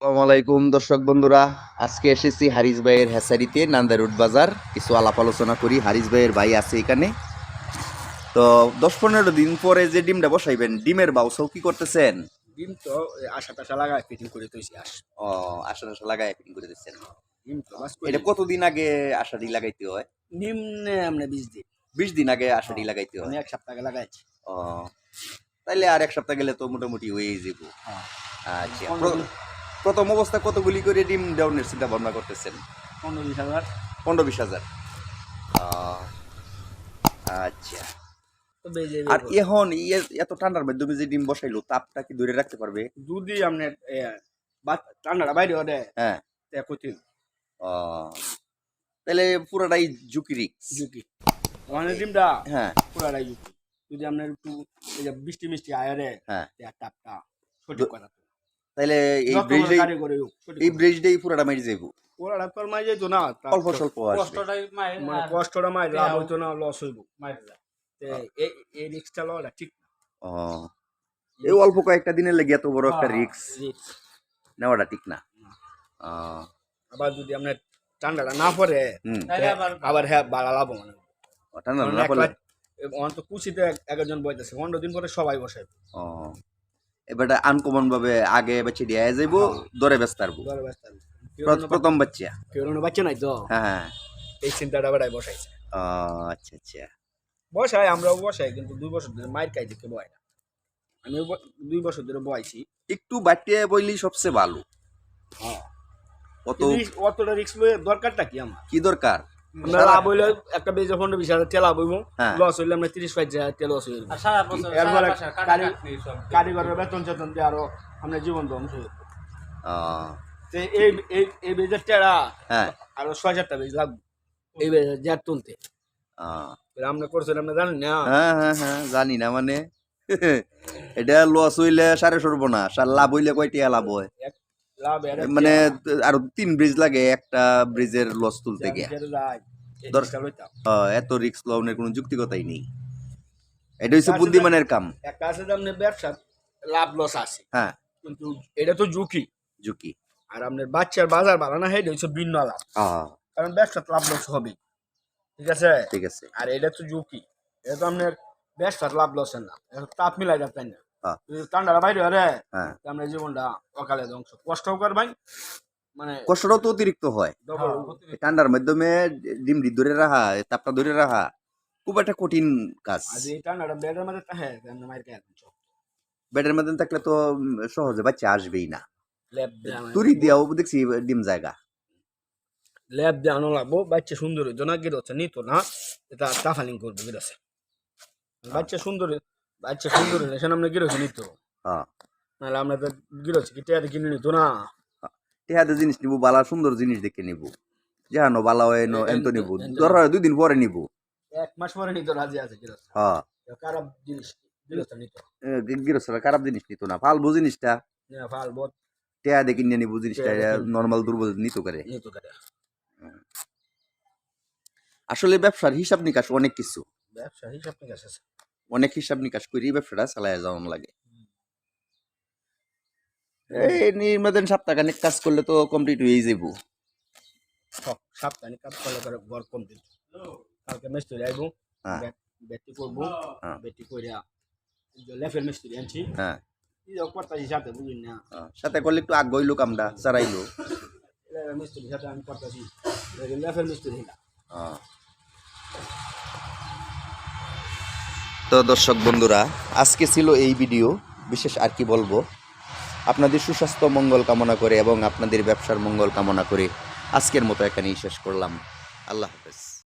আসসালামু আলাইকুম দর্শক বন্ধুরা, আজকে এসেছি হারিস ভাইয়ের হ্যাসারিতে নান্দারুট বাজার। কিছু আলাপ আলোচনা করি। হারিস ভাইয়ের ভাই আছে এখানে। তো 10-15 দিন পরে যে ডিমটা বসাইবেন, ডিমের বাউসাও কি করতেছেন? ডিম তো আশা টাশা লাগায় ফিটিং করে তৈছি ও, আশা টাশা লাগাই ফিটিং করে দিচ্ছেন। ডিম তো বাস এটা করে কতদিন আগে আশাটি লাগাইতে হয়? নিম্নে আমরা 20 দিন 20 দিন আগে আশাটি লাগাইতে আমি হয়। 1 সপ্তাহ আগে লাগাইছি। ও, তাইলে আর 1 সপ্তাহ গেলে তো মোটামুটি হয়ে যাব। হ্যাঁ আচ্ছা, 15 প্রথম অবস্থা কতগুলি করে ডিম ডাউনের চিন্তা ভাবনা করতেছেন? 15-20 হাজার 15-20 হাজার। আচ্ছা। তো বেজে আর এখন এত ঠান্ডার মাধ্যমে যে ডিম বসাইলো, তাপটা কি ধরে রাখতে পারবে? যদি আপনার ঠান্ডাটা বাইরে ওঠে হ্যাঁ। ক্ষতি ও, তাহলে পুরাটাই ঝুঁকি রিক্স। ঝুঁকি ওখানে ডিমটা হ্যাঁ। পুরাটাই ঝুঁকি। যদি আপনার একটু এই যে বৃষ্টি মিষ্টি আয়ারে হ্যাঁ। তাপটা সঠিক করা তাইলে এই যত বড় ব্রিজটাই গাড়ি করে হোক সঠিক এই ব্রিজটাই পুরাটা মারি যাইব। ওরা তোর মাই যেত না অল্প স্বল্প আসবে। কষ্টটাই মায়ের মানে কষ্টটা মাই লাভ হইতো না, লস হইব। মায়ের যায়। এই রিক্সটা লওয়াটা ঠিক না। ও, এই অল্প কয়েকটা দিনের লেগে এত বড় একটা রিক্স রিস্ক। নেওয়াটা ঠিক না। ও, আবার যদি আপনার ঠান্ডাটা না পড়ে হুম। তাহলে আবার হ্যাঁ বাড়া লাভ মানে ঠান্ডা না পড়লে। অন্ত কুচিতে একজন বইতেছে 15 দিন পরে সবাই বসে ও, এবার আনকমন ভাবে আগে বাচ্চা দিয়ে যাইব, দরে ব্যস্ত আরবো। দরে ব্যস্ত আছে। প্রথম বাচ্চা। কেউ বাচ্চা নাই তো হ্যাঁ। এই চিন্তাটা বেড়ায় বসাইছে। ও, আচ্ছা আচ্ছা। বসাই আমরাও বসাই, কিন্তু 2 বছর ধরে মাইর খাই দেখে বয় না। আমি 2 বছর ধরে বয়ছি। একটু বাটিয়ে বইলি সবচেয়ে ভালো। হ্যাঁ অত অতটা রিক্স লয়ে দরকারটা কি আমার? কি দরকার? আমরা লাভ হইলে একটা বেজে 15-20 হাজার তেল লাভ হইব, হ্যাঁ। লস হইলে আমরা 30-35 হাজার তেল লস হইব। আর সারা বছর এরপরে সারা মাসে কাটাকাটি সব। কারিগরের বেতন চেতন দিয়ে আরো আমরা জীবন ধ্বংস হইব। আহ, তো এই এই এই বেজের টেরা হ্যাঁ। আরো 6-7টা বেজ লাগবে এই বেজের জ্যাট তুলতে। আহ, আমরা করছিলাম না, জানেন না? হ্যাঁ হ্যাঁ হ্যাঁ, জানি না মানে এটা লস হইলে সাড়ে সর্বনাশ, আর লাভ হইলে কয়টিয়া লাভ হয়? লাভ এর মানে আরো 3 ব্রিজ লাগে একটা ব্রিজের লস তুলতে গিয়ে। এত রিস্ক লওয়ার কোনো যুক্তিকতাই নেই। এটা হচ্ছে বুদ্ধিমানের কাম। একটা আছে যে আপনার ব্যবসা লাভ লস আছে, হ্যাঁ, কিন্তু এটা তো ঝুঁকি। ঝুঁকি। আর আপনার বাচ্চার বাজার ভালো না হয়, এটা হচ্ছে ভিন্ন লাভ। কারণ ব্যবসা লাভ লস হবে, ঠিক আছে? ঠিক আছে। আর এটা তো ঝুঁকি। এটা তো আপনার ব্যবসার লাভ লসের না, তাপ মিলাই যাচ্ছেন না। ঠান্ডাটা বাইরে হলে আমরা জীবনটা অকালে ধ্বংস। কষ্টও করবাই, মানে কষ্টটাও তো অতিরিক্ত হয়। ঠান্ডার মাধ্যমে ডিম ধরে রাখা, তাপটা ধরে রাখা খুব একটা কঠিন কাজ। আর এই ঠান্ডাটা বেডের মধ্যে থাকে, মাইর খাই বেডের মধ্যে থাকলে তো সহজে বাচ্চা আসবেই না। ল্যাব তুরি দিয়াও দেখছি ডিম জায়গা। ল্যাব দিয়ে আনো লাগবো। বাচ্চা সুন্দর হইতো না, গিরছে নিত না, এটা টাফালিং করবো গিরছে। বাচ্চা সুন্দর হইলে সে আমরা গিরছে নিত, নাহলে আমরা তো গিরছি কি টেয়ারে কিনে নিত না। টেহাতে জিনিস নিবো, বালা সুন্দর জিনিস দেখে নিবো। জানো বালা হয় এন্ত নিবো, ধর 2 দিন পরে নিবো। 1 মাস পরে নিত রাজি আছে গিরছে। হ্যাঁ, খারাপ জিনিস গিরছে নিত গৃহস্থরা খারাপ জিনিস নিত না, ফালবো জিনিসটা। না, ফাল বহুত টেহা দেখে নিয়ে নিবো জিনিসটা, নর্মাল দুর্বল নিত করে। নিত করে। আসলে ব্যবসার হিসাব নিকাশ অনেক কিছু, ব্যবসা হিসাব নিকাশ আছে। অনেক হিসাব নিকাশ করি ব্যবসাটা চালায় যাওয়ান লাগে। এই নির্মাণ সপ্তাহখানেক কাজ করলে তো কমপ্লিট হয়ে যাবো। সপ্তাহে কাজ করলে করে ঘর কমপ্লিট। কালকে মিস্ত্রি আইবো, বেটি করবো, বেটি কইরা লেফেল মিস্ত্রি আনছি। হ্যাঁ, করতেছি সাথে, বুঝলেন না? সাথে করলে একটু আগ গইলো কামটা চারাইলো। মিস্ত্রির সাথে আমি করতেছি লেফেল মিস্ত্রি না। তো দর্শক বন্ধুরা, আজকে ছিল এই ভিডিও। বিশেষ আর কি বলবো, আপনাদের সুস্বাস্থ্য মঙ্গল কামনা করে এবং আপনাদের ব্যবসার মঙ্গল কামনা করে আজকের মতো এখানেই শেষ করলাম। আল্লাহ হাফেজ।